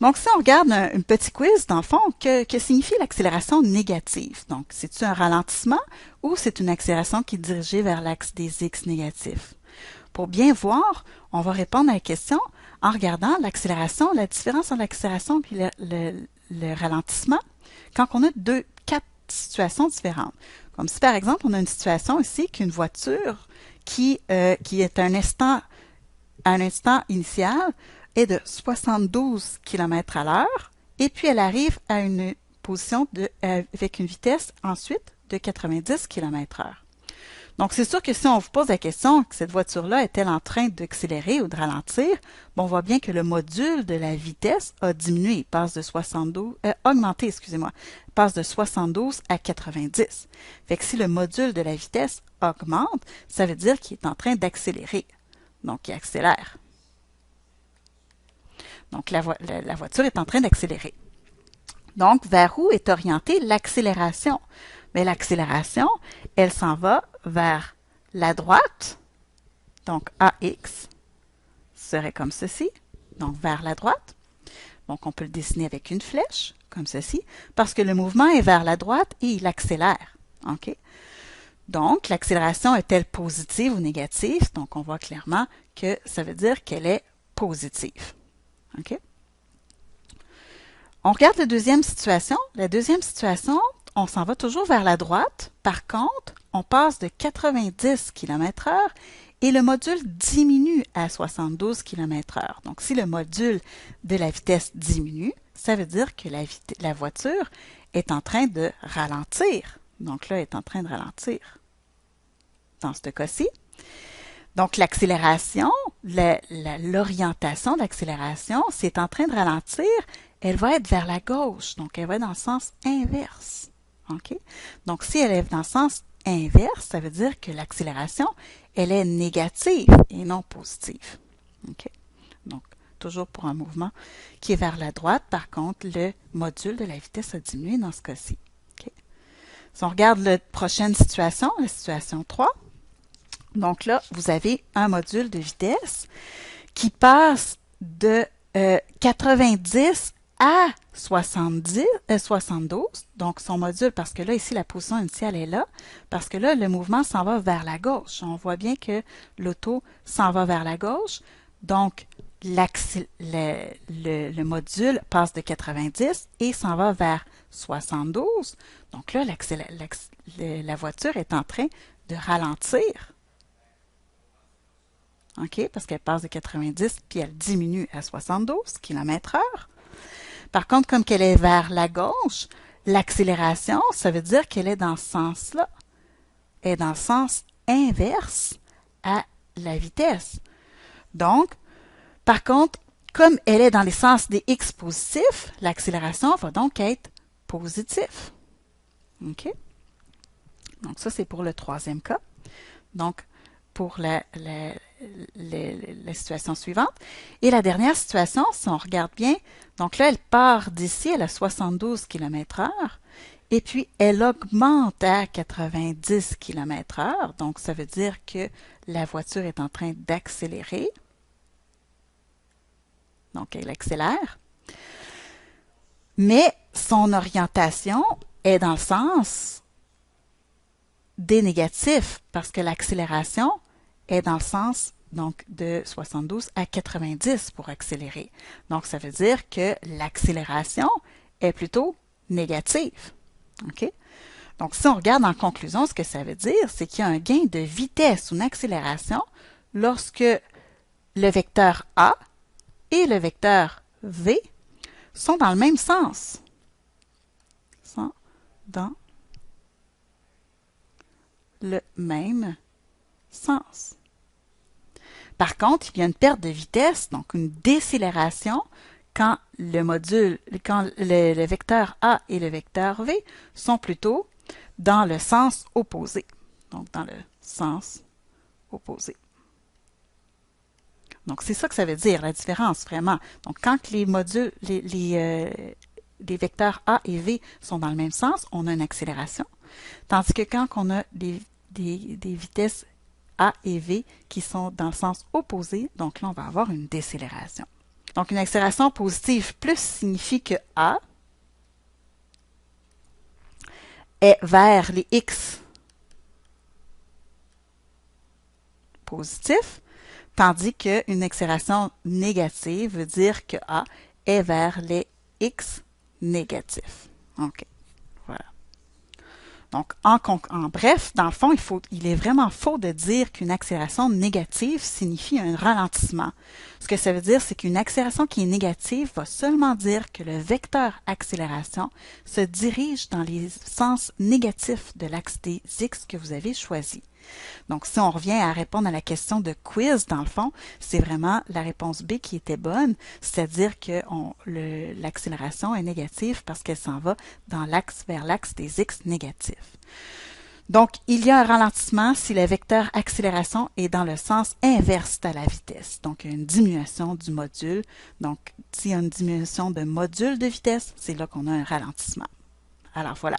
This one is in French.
Donc, si on regarde un petit quiz, dans le fond, que signifie l'accélération négative? Donc, c'est-tu un ralentissement ou c'est une accélération qui est dirigée vers l'axe des x négatifs? Pour bien voir, on va répondre à la question en regardant l'accélération, la différence entre l'accélération et le ralentissement quand on a quatre situations différentes. Comme si, par exemple, on a une situation ici qu'une voiture qui est à un instant initial est de 72 km à l'heure et puis elle arrive à une position avec une vitesse ensuite de 90 km/h. Donc, c'est sûr que si on vous pose la question que cette voiture-là est-elle en train d'accélérer ou de ralentir, bon, on voit bien que le module de la vitesse a diminué, il passe de 72, augmenté, excusez-moi, il passe de 72 à 90. Fait que si le module de la vitesse augmente, ça veut dire qu'il est en train d'accélérer. Donc, il accélère. Donc, la voiture est en train d'accélérer. Donc, vers où est orientée l'accélération? Mais l'accélération, elle s'en va vers la droite. Donc, AX serait comme ceci. Donc, vers la droite. Donc, on peut le dessiner avec une flèche, comme ceci, parce que le mouvement est vers la droite et il accélère. OK? Donc, l'accélération est-elle positive ou négative? Donc, on voit clairement que ça veut dire qu'elle est positive. OK? On regarde la deuxième situation. La deuxième situation, on s'en va toujours vers la droite. Par contre, on passe de 90 km/h et le module diminue à 72 km/h. Donc, si le module de la vitesse diminue, ça veut dire que la voiture est en train de ralentir. Donc là, elle est en train de ralentir. Dans ce cas-ci. Donc, l'accélération, l'orientation d'accélération, c'est en train de ralentir, elle va être vers la gauche. Donc, elle va être dans le sens inverse. OK? Donc, si elle est dans le sens inverse, ça veut dire que l'accélération, elle est négative et non positive. OK? Donc, toujours pour un mouvement qui est vers la droite. Par contre, le module de la vitesse a diminué dans ce cas-ci. OK? Si on regarde la prochaine situation, la situation 3, donc là, vous avez un module de vitesse qui passe de 90 à 72. Donc, son module, parce que là, ici, la position initiale est là, parce que là, le mouvement s'en va vers la gauche. On voit bien que l'auto s'en va vers la gauche. Donc, le module passe de 90 et s'en va vers 72. Donc là, la voiture est en train de ralentir. OK? Parce qu'elle passe de 90 puis elle diminue à 72 km/h. Par contre, comme qu'elle est vers la gauche, l'accélération, ça veut dire qu'elle est dans ce sens-là. Elle est dans le sens inverse à la vitesse. Donc, par contre, comme elle est dans les sens des x positifs, l'accélération va donc être positive. OK? Donc, ça, c'est pour le troisième cas. Donc, pour la situation suivante. Et la dernière situation, si on regarde bien, donc là, elle part d'ici, elle a 72 km/h, et puis elle augmente à 90 km/h. Donc, ça veut dire que la voiture est en train d'accélérer. Donc, elle accélère. Mais son orientation est dans le sens des négatifs, parce que l'accélération est dans le sens donc de 72 à 90 pour accélérer. Donc, ça veut dire que l'accélération est plutôt négative. OK? Donc, si on regarde en conclusion, ce que ça veut dire, c'est qu'il y a un gain de vitesse ou une accélération lorsque le vecteur A et le vecteur V sont dans le même sens. Sont dans le même sens. Par contre, il y a une perte de vitesse, donc une décélération, quand le vecteur A et le vecteur V sont plutôt dans le sens opposé. Donc, dans le sens opposé. Donc, c'est ça que ça veut dire, la différence, vraiment. Donc, quand les vecteurs A et V sont dans le même sens, on a une accélération. Tandis que quand on a des vitesses A et V qui sont dans le sens opposé, donc là, on va avoir une décélération. Donc, une accélération positive plus signifie que A est vers les X positifs, tandis qu'une accélération négative veut dire que A est vers les X négatifs. OK. Voilà. Donc, en bref, dans le fond, il est vraiment faux de dire qu'une accélération négative signifie un ralentissement. Ce que ça veut dire, c'est qu'une accélération qui est négative va seulement dire que le vecteur accélération se dirige dans les sens négatifs de l'axe des X que vous avez choisi. Donc, si on revient à répondre à la question de quiz, dans le fond, c'est vraiment la réponse B qui était bonne, c'est-à-dire que l'accélération est négative parce qu'elle s'en va vers l'axe des X négatifs. Donc, il y a un ralentissement si le vecteur accélération est dans le sens inverse à la vitesse. Donc, une diminution du module. Donc, s'il y a une diminution de module de vitesse, c'est là qu'on a un ralentissement. Alors, voilà.